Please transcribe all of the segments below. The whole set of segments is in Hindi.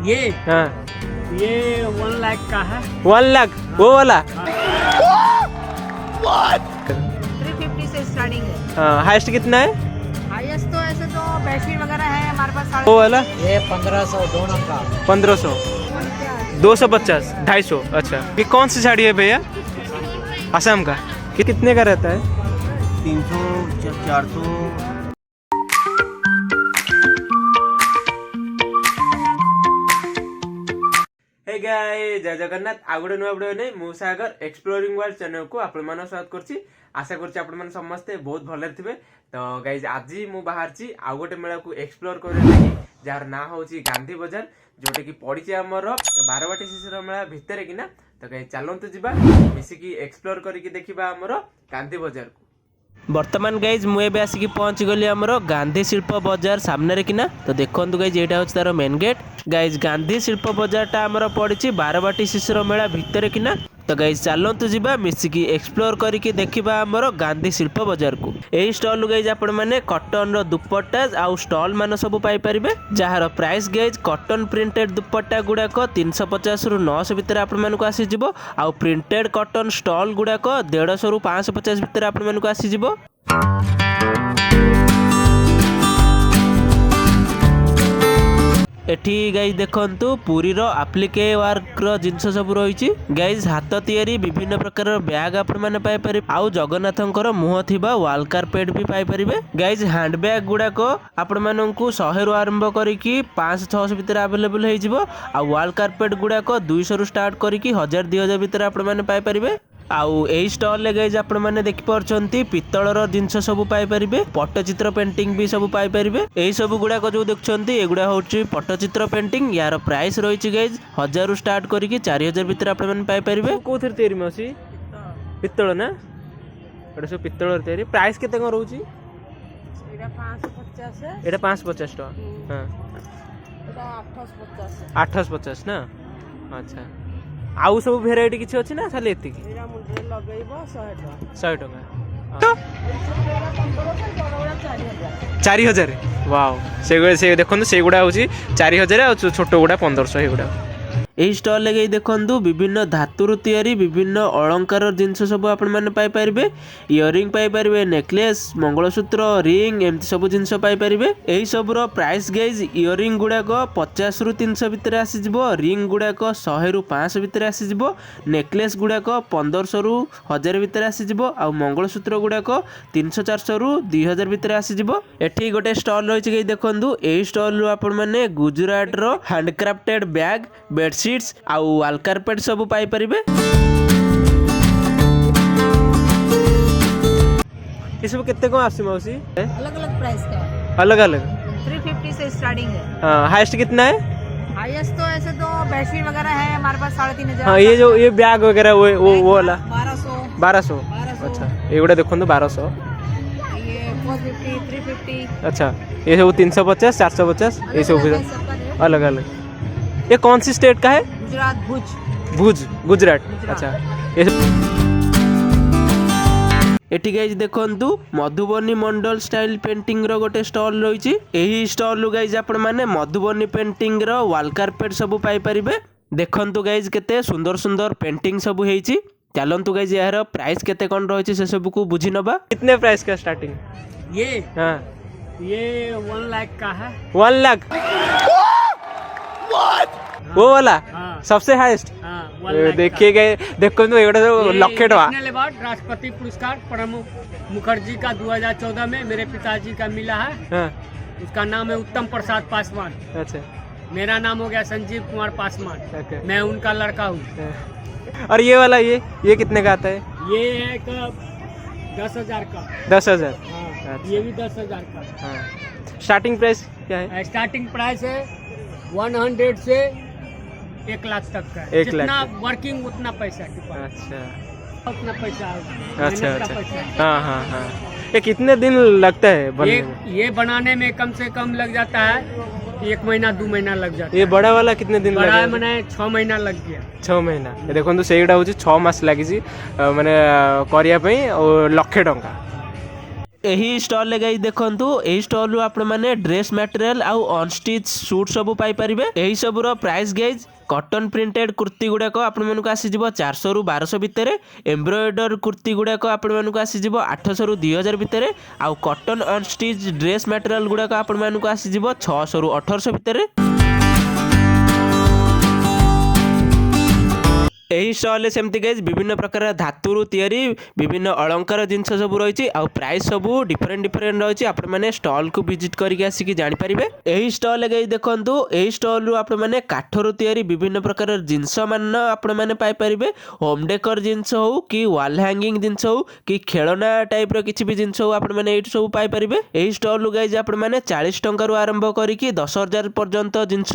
ये हाँ ये 1 लाख का है। 1 लाख वो वाला। 350 से स्टार्टिंग है। हाँ हाईएस्ट कितना है हाईएस्ट तो ऐसे तो बेडशीट वगैरह है हमारे पास वो वाला? ये 1500 दोनों का। 1500 250 250। अच्छा ये कौन सी साड़ी है भैया? असम का। कितने का रहता है? 300 400। हे गाइस जय जगन्नाथ आ गोटे नुआ वीडियो नहीं मु सागर एक्सप्लोरिंग वर्ल्ड चैनल को आपण मान स्वागत करछि। आशा करछि आपण मान समस्ते बहुत भले थिबे। तो गाइस आज मु बाहरछि आ गोटे मेला को एक्सप्लोर करे लागि जार ना होछि गांधी बाजार जोटे की पड़िछि हमर बारवाटी शिशिर मेला भितरे किना। तो गाइस चलंतु जिबा मिसिकी एक्सप्लोर करिकि देखिबा हमर गांधी बाजार को। बर्तमान गाइज मुझे आसिक पहुँच गली आमर गांधी शिल्प बजार सामने किना। तो देखो गाइज यहाँ हूँ तार मेन गेट। गाइज गांधी शिल्प बजारटा आमर पड़ी बारवाटी शिशिर मेला भितर किना। तो गाइज चलतु जावा मिसिकी एक्सप्लोर करके देखा आमर गांधी शिल्प बजार को। यही स्टॉल गाइज आपण मैंने कॉटन रो दुपट्टा आउ स्टॉल मान सब पाइपर जार प्राइस गाइज कॉटन प्रिंटेड दुपट्टा गुड़ाक 350 रु 900 भितर आपण मानक आसीजिवो आउ प्रिंटेड कॉटन स्टॉल गुड़ाक 150 रु 550 भितर आपण मानक आसीजिवो। एठी गाइज देखंतु पुरी रो एप्लिके वर्क रो जिंस सब रही। गाइज हाथ तैयारी विभिन्न प्रकार बैग आपण माने पाई परिबे आउ जगन्नाथंकर मुह थिबा वॉल कार्पेट भी पाई परिबे। गाइज हैंड बैग गुडाक आपण माननकु 100 रु आरंभ करिकि 500-600 भितर अवेलेबल हे जिवो आउ वॉल कार्पेट गुडाक 200 रु स्टार्ट करिकि 1000-2000 भितर आपण माने पाई परिबे। आउ एही स्टॉल ले गाइज आपण माने देखि परछंती पित्तळर जिंस सब पाई परिबे पट्टचित्र पेंटिंग भी सब पाई परिबे। एही सब गुडा को जो देखछंती एगुडा होची पट्टचित्र पेंटिंग। यार प्राइस रहिछि गाइज 1000 रु स्टार्ट करिकि 4000 भितर आपण माने पाई परिबे। कोथर तयारी मसी पित्तळ ना एटा सब पित्तळर तयारी। प्राइस केते कोन रहउछि? एटा 550 है। एटा 550 टका। हां एटा 850 850 ना। अच्छा आउ सब भेराइटी किछि अछि ना खाली एति? एटा मुंडे लगैबो 100 100 टका। टका। 4000 वाओ से देखो से गुड़ा हूँ 4000 आ छोट गुड़ा 1500 ये गुड़ा। यही स्टॉल लगे देखु विभिन्न धातुर तैयारी विभिन्न अलंकार जिनस सब आपण मैंने Piper. Earring Piper necklace mangalsutra ring एमती सब जिन पाइपर। यही सबूर प्राइस गाइज इयरिंग गुड़ाक 50 रु 300 भितर आसीज रिंग गुड़ाक 100 रु 500 भितर आसीज नेकलेस गुड़ाक 1500 रु 1000 भितर आसीज आ मंगलसूत्र गुड़ाक 300-400 रु 2000 भितर आसीज। एठी गोटे स्टॉल रही देखु यही स्टॉल रू आपण मैंने गुजरात रो हैंडक्राफ्टेड बैग बेडशीट आउ वॉल कार्पेट सब पाई परिबे। ये सब कितने को आसी मौसी? अलग-अलग प्राइस का है। अलग-अलग 350 से स्टार्टिंग है। हां हाईएस्ट कितना है? हाईएस्ट तो ऐसे तो बेडशीट वगैरह है हमारे पास 3500। हां ये जो ये बैग वगैरह वो वाला 1200। अच्छा ये गुडा देखो 1200। ये 450 350। अच्छा ये सब 350 450 ये सब अलग अलग। ये कौन सी स्टेट का है? गुजरात भुज गुजरात। अच्छा ये एटी गाइज देखंतु मधुबनी मंडल स्टाइल पेंटिंग रो गोटे स्टॉल रही। यही स्टॉल गाइज आपण माने मधुबनी पेंटिंग रो वॉल कार्पेट सब पाई परिबे। देखंतु गाइज केते सुंदर सुंदर पेंटिंग सब हेची। चलंतु गाइज यार प्राइस केते कोन रही से सब को बुझी नबा। कितने प्राइस का स्टार्टिंग? ये हां ये 1 लाख का है। 1 लाख वो वाला? हाँ। सबसे हाईएस्ट? हाँ, देखिए गए देखो तो एगोटा लक्षे टका। राष्ट्रपति पुरस्कार प्रणब मुखर्जी का 2014 में मेरे पिताजी का मिला है। हाँ। उसका नाम है उत्तम प्रसाद पासवान। अच्छा मेरा नाम हो गया संजीव कुमार पासवान। मैं उनका लड़का हूँ। और ये वाला ये कितने का आता है? ये है 10,000 का। 10,000? हाँ, ये भी 10,000 का। हाँ। स्टार्टिंग प्राइस क्या है? स्टार्टिंग प्राइस है 100 से 1 लाख तक का। 1 लाख जितना वर्किंग उतना पैसा के पास। अच्छा उतना पैसा अच्छा मेहनत का अच्छा। पैसा। हाँ हाँ हाँ ये कितने दिन लगता है बनने में? ये बनाने में कम से कम लग जाता है 1 महीना 2 महीना लग जाता है। ये बड़ा वाला कितने दिन बड़ा लगा? मैंने 6 महीना लग गया। 6 महीना। देखो तो सेटा हूँ 6 मास लगी माने करिया पई और 1,00,000 टंका। यही स्टॉल ले गई देखंतु एही स्टॉल रु आपण माने ड्रेस मटेरियल आउ अनस्टिच सूट सब पाई परिबे। एही सब रो price guys cotton printed kurti गुड़ाक आपण आसीज 400 रु 1200 भितर, एम्ब्रॉयडर कुर्ती गुड़ाक आपण आसीज 800 रु 2000 भितर, आउ कॉटन अनस्टिच ड्रेस मटेरियल गुड़ाक आपण आसीज 600 रु 1800 भितर। यही स्टॉल सेमती गाइज विभिन्न प्रकार धातुरु तैयारी विभिन्न अलंकार जिनस सब रही आउ प्राइस सब डिफरेंट डिफरेंट रही आपण मैंने स्टॉल को विजिट करके आसिक जानीपारे। यही स्टॉल गाइज देखंतु यही स्टॉल रु आपण मैंने काठरू तैयारी विभिन्न प्रकार जिनस मान आपण मैंने पाई परिबे। होम डेकोर जिनस हो कि वॉल हैंगिंग जिनस हो कि खेलना टाइप रो किछि भी जिनस हो आपण मैंने एठी सब पाई परिबे। यही स्टॉल रु गाइज आपण मैंने 40 टंका रु आरंभ करिकि 10,000 पर्यंत जिनस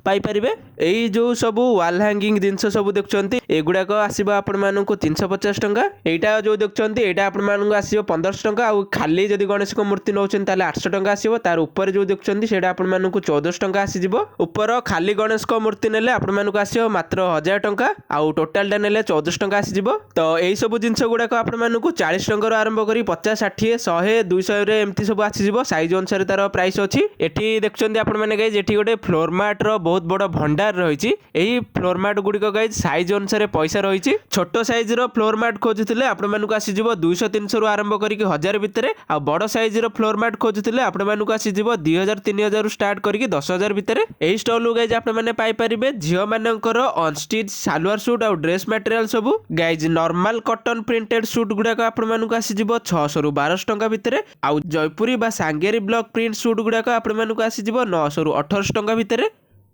पाई परिबे। एही जो सब वॉल हैंगिंग जिनस सब देखछन्ती एगुड़ाक आसो आपण मानक 350 टंका, एटा जो देखते यहाँ आपण मानक आसो 1500 टंका, आउ खाली जदि गणेश मूर्ति नौ 800 टंका आसो। तार ऊपर जो देखते से आपण मानक 1400 टंका आसीज। ऊपर खाली गणेश मूर्ति नेले आपण मानक आसो मात्र 1000 टंका, आउ टोटालटा नेले 1400 टंका आसीज। तो यही सब जिनस गुड़ाक आपण मानक 40 टंका आरंभ करी 50 60 100 200 एमती सब आसीज। साइज अनुसार तार प्राइस अच्छी। एठी देखते आपण मैंने गाइज एठी गोटे फ्लोर मैट रो बहुत बड़ भंडार रही। यही फ्लोर मैट गुड़िक गाइज साइज अनुसार पैसा रही। छोट साइज रो फ्लोर मैट खोजुले आपण मानक आसीज 200 300 रु आरंभ करके 1000 भितर, आ बड़ साइज रो फ्लोर मैट खोजुले आपण मानक आसीज 2000 3000 रु स्टार्ट करके 10,000 भितर। एही स्टॉल रु गाइज आपण माने पाई परिबे झियो मानकर अनस्टिच सालवार सूट और ड्रेस मटेरियल सब। Guys normal cotton printed suit गुड़ाक आपण मानक आसीज 600 रु 1200 टंका भितर, आउ जयपुरी बा सांगेरी ब्लॉक प्रिंट सूट गुड़ाक आपण मानक आसीज 900 रु 1800 टंका भितर।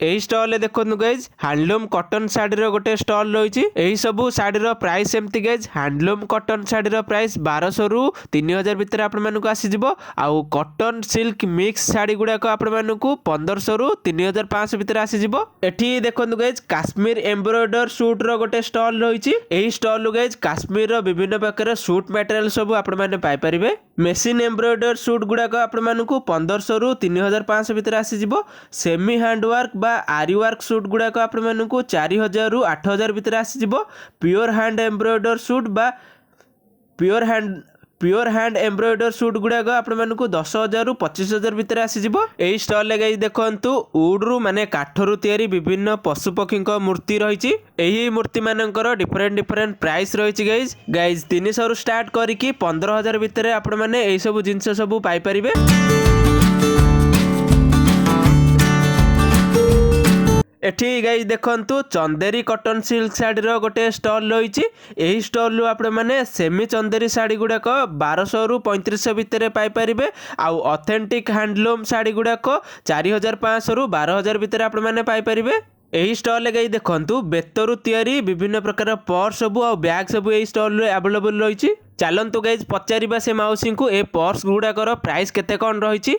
यही स्टॉल देखो गाइज हैंडलूम कॉटन साड़ी गोटे स्टॉल रही। यही सब साड़ी प्राइस एमती guys handloom cotton sari price 1200 रु 3000 भितर आपण मानक आसीज। आउ कॉटन सिल्क मिक्स साड़ी गुड़ाक आपण मानक 1500 रु 3500 भितर आसीज। एठी देखो गाइज काश्मीर एम्ब्रॉयडर सूट रो गोटे स्टॉल रही। यही स्टॉल गाइज काश्मीर रो विभिन्न प्रकार सूट मटेरियल सब आपण माने पाई परिबे। मेसिन एम्ब्रॉयडर सूट गुड़ाक आपण मानक 1500 रु 3500 भितर आसीज। सेमी हैंडवर्क आरी वर्क सूट गुड़ाक आपण मानक 4000 रु 8000 भितर आसीज। प्योर हैंड एम्ब्रॉयडर सूट बा प्योर हैंड एम्ब्रॉयडर सूट गुड़ाक आपण मानक 10,000 रु 25,000 भितर आसीज। एही स्टॉल ले गाइज देखंतु वुड रु माने काठरू तैयारी विभिन्न पशु पक्षी मूर्ति रही। एही मूर्ति मानकर डिफरेंट डिफरेंट प्राइस रही। गाइज 300 रु स्टार्ट करिकि 15,000 भितर आपण माने एही सब जिंस सब पाई परिबे। एठी गाइज देखंतु चंदेरी कॉटन सिल्क साड़ी गोटे स्टॉल रही। यही स्टॉल रु आपण माने सेमी चंदेरी साड़ी गुड़ाक 1200 रु 3500 भितर पाई परिबे। आउ ऑथेंटिक हैंडलूम साड़ी गुड़ाक 4500 रु 12000 भितर आपण माने पाई परिबे। यही स्टॉल गई देखंतु बेतरु तैयारी विभिन्न प्रकार पर्स सब और बैग सब यही स्टॉल रे अवेलेबल रही। चलतु गाइज पचारिबा से मौसी को ए पर्स गुड़ाकर प्राइस केते कौन रही।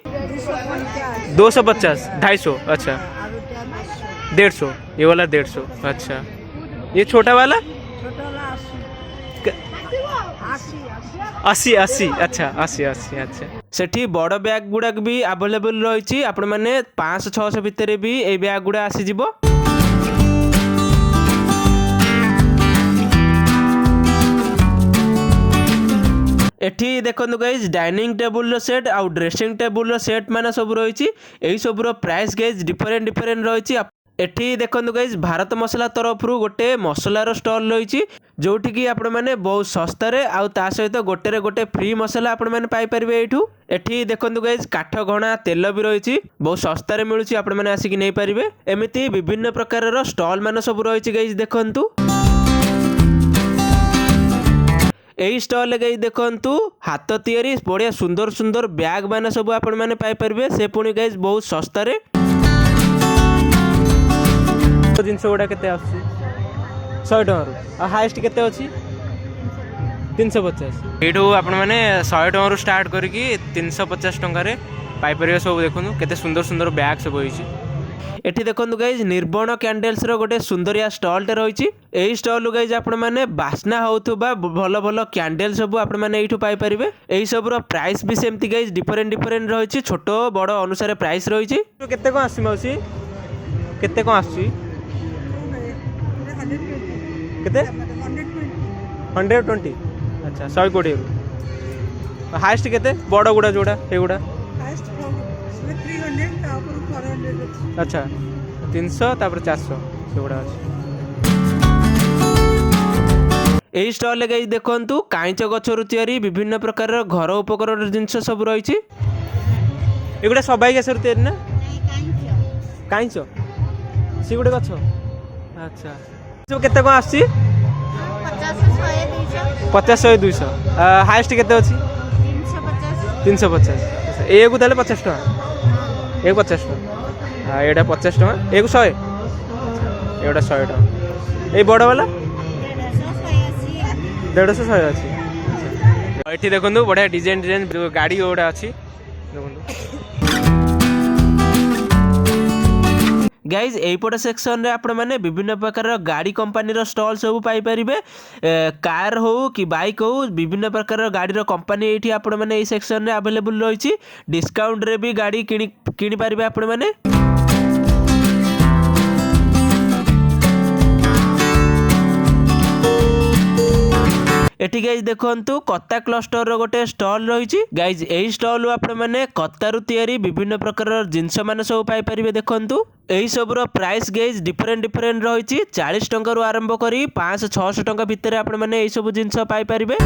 250 250 अच्छा 150 ये वाला 150 अच्छा। ये छोटा वाला 80 80 अच्छा 80 80 अच्छा। सेठी बड़ बैग गुड़ाक भी अवेलेबल रही। आपण माने 500 600 भितर भी ए बैग गुड़ा आसी जिवो। एठी देखो गाइज डाइनिंग टेबुल सेट आउ ड्रेसिंग टेबुल सेट मान सब रही। यही सब प्राइस गाइज डिफरेंट डिफरेंट रही। एठी देखो गाइज भारत मसला तरफ गोटे मसलार स्टॉल रही जोठी की आपण माने बहुत सस्तारे आउ ता सहित गोटे गोटे फ्री मसला आपण माने पाई परिबे एठू। एठी देखो गाइज काठ घणा तेल भी रही बहुत सस्तारे मिलुची आपण माने आसिक नै परिबे। एमिति विभिन्न प्रकार स्टॉल मान सब रही गाइज देखंतु। यही स्टॉल गई देखंतु हाथ तैयारी बढ़िया सुंदर सुंदर बैग मान सब आपण माने पाई परिबे। से पुणी गाइज बहुत सस्तारे जिनस गुड़ा केते आसी 100 टଙ୍କା हाईएस्ट केते अछि 350। एठू आपण माने 100 टଙ୍କା रु स्टार्ट करके 350 टଙ୍କା रे पाई परिबे। सब देखनु केते सुंदर सुंदर बैग सब होईछि। एठी देखंतु गाइज निर्बण कैंडल्स रो गोटे सुंदरिया स्टॉल टे रही। एही स्टॉल गाइज आपण माने बास्ना होउथबा भल भल कैंडल सब आपण माने एठू पाई परिबे। एही सब रो प्राइस भी सेमती गाइज डिफरेंट डिफरेंट रही। छोट बड़ अनुसार प्राइस रही। केते को आसी मौसी केते को आसी केते 120 अच्छा 120 हाईएस्ट केते बड़ गुड़ा जोड़ा एगुड़ा हाईएस्ट 300 तापर 400 अच्छा 300 तापर 400 सेगुड़ा अछि एई स्टॉल ले गाइस देखंतु कांच गछरु तयारी विभिन्न प्रकार घर उपकरण जिंस सब रही एगुड़ा सबाई गछरु तयारी ना कांच सी गुटे गछ अच्छा सब केते कोन आसी 50 100 200 हाईएस्ट केते अछि 350 ए को ताले 50 टका एक 50 टका एटा 50 टका एक 100 एटा 100 टका ए बड़ वाला 150 100 अछि एठी देखंतु बढ़िया डिजाइन डिजाइन गाड़ी ओडा अछि देखंतु गाइज एपट सेक्शन रे आपण माने विभिन्न प्रकार गाड़ी कंपनी स्टॉल सब पाई परिबे कार हो कि बाइक हो विभिन्न प्रकार गाड़ी कंपनी एठी आपण माने ए सेक्शन रे अवेलेबल रही डिस्काउंट रे भी गाड़ी किनी परिबे आपण माने एठी गाइज देखंतु कत्ता क्लस्टर रो गोटे स्टॉल रही गाइज एही स्टॉल आपण माने कत्तारु तयारी विभिन्न प्रकार जिंस मान सब पाई परिबे देखंतु एही सब रो प्राइस गाइज डिफरेंट रही 40 टंका रु आरंभ करी 500 600 टंका भितर आपण माने एही सब जिंस पाई परिबे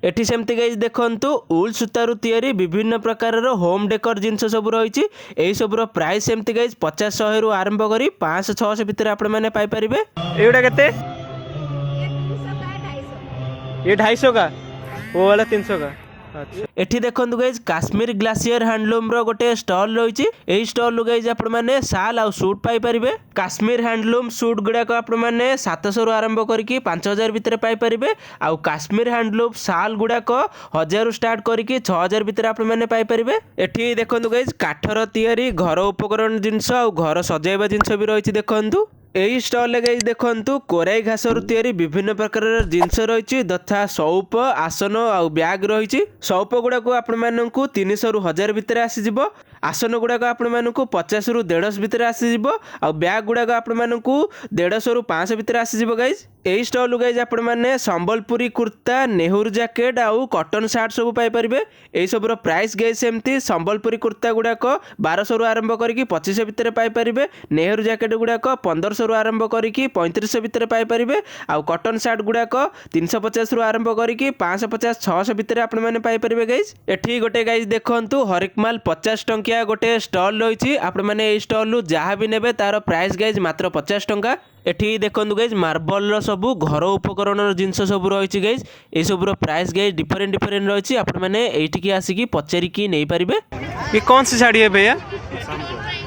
एठी सेमती गाइज देखंतु उल सूतारु तयारी विभिन्न प्रकार होम डेकोर जिंस सब रही एही सब रो प्राइस सेमती गाइज 50 100 रु आरंभ करी 500 600 भितर आपण माने पाई परिबे एउडा केते ये 250 का वो वाला 300 का अच्छा एठी देखंतु गाइज काश्मीर ग्लासियर हैंडलूम रो गोटे स्टॉल रही एही स्टॉल गाइज आपण माने शाल आ सूट पाई परिबे काश्मीर हैंडलूम सूट गुडा को आपण माने 700 रु आरंभ करके 5000 भितर पाई परिबे आ काश्मीर हैंडलूम शाल गुडा को 1000 रु स्टार्ट करके 6000 भितर आपण माने पाई परिबे एठी देखंतु गाइज काठर तयारी घर उपकरण जिंस आ घर सजाइबा जिंस भी रही देखंतु एही स्टॉल ले गाइज देखंतु कोराई घासरु तयारी विभिन्न प्रकार जिंस रही तथा सौप आसन आ बैग रही सौप गुड़ा को आपण मानकु 300 रु 1000 भितर आसी जिवो आसन गुड़ा को आपण मानकु 50 रु 150 भितर आसी जिवो आ बैग गुड़ा को आपण मानकु 150 रु 500 भितर आसी जिवो गाइज एही स्टॉल गाइज आपण माने संबलपुरी कुर्ता नेहरू जैकेट आ कॉटन शर्ट सब पाई परिबे एही सब रो प्राइस गाइज सेमती संबलपुरी कुर्ता गुड़ा को 1200 रु आरंभ करके 2500 भितर पाई परिबे नेहरू जैकेट गुड़ा को 1500 रु आरंभ करके 3500 भितर पाई परिबे आ कॉटन शर्ट गुड़ा को 350 रु आरंभ करके 550 600 भितर आपण माने पाई परिबे गाइज एठी गोटे गाइज देखंतु हरिकमाल 50 टंकिया गोटे स्टॉल रही आपण माने ए स्टॉल रु जहाँ भी नेबे तार प्राइस गाइज मात्र 50 टंका एठी देखंतु गाइज मार्बल रो सब घर उपकरण जिंस सब रही गाइज ए सब रो प्राइस गाइज डिफरेंट रही आपण माने एठी की आसी की पचारी की नहीं परिबे ये कौन सी साड़ी है भैया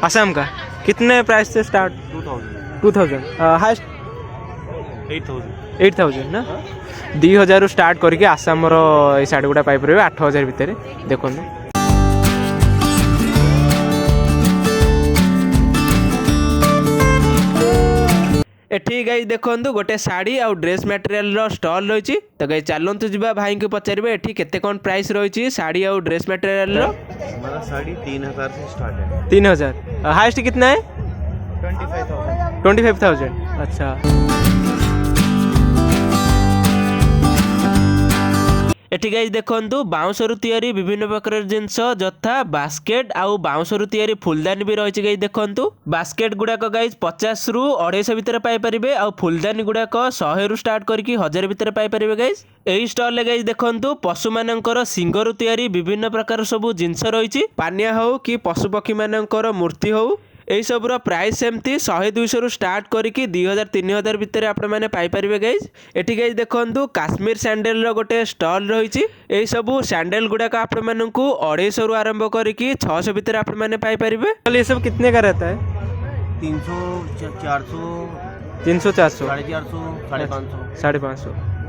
असम का कितने प्राइस से स्टार्ट 2000 हाईएस्ट 8000 ना 2000 स्टार्ट करके आसाम रो ए साड़ी गुडा पाई परिबे 8000 भितर देखंतु एठी गाइज देखंतु गोटे साड़ी आ ड्रेस मटेरियल रो स्टॉल रही तो गाइज चलंतु जिबा भाई को पचारिबे एठी केते कोन प्राइस रही साड़ी आ ड्रेस मटेरियल रो हमारा साड़ी 3000 से स्टार्ट है 3000 हाईएस्ट कितना है 25000 अच्छा एठी गाइज देखंतु बाउंसरु तयारी विभिन्न प्रकार जिंस जथा बास्केट आउ बाउंसरु तयारी फुलदानी भी रही गाइज देखंतु बास्केट गुड़ाक गाइज 50 रु 250 भितर पाई परिबे आउ फुलदानी गुड़ाक 100 रु स्टार्ट करके 1000 भितर पाई परिबे गाइज एही स्टॉल ले गाइज देखंतु पशु मानकर सिंगरु तयारी विभिन्न प्रकार सब जिंस रही पानिया हो कि पशु पक्षी मानकर मूर्ति हो एही सब रो प्राइस सेमती 100-200 रु स्टार्ट करके 2000-3000 भितर आपण माने पाई परिबे गाइज एठी गाइज देखंतु काश्मीर सैंडल रो गोटे स्टॉल रही एही सब सैंडल गुडा का आपण मानकु 250 रु आरंभ करके 600 भितर आपण माने पाई परिबे ये सब कितने का रहता है 300 400 300 400 450 550 550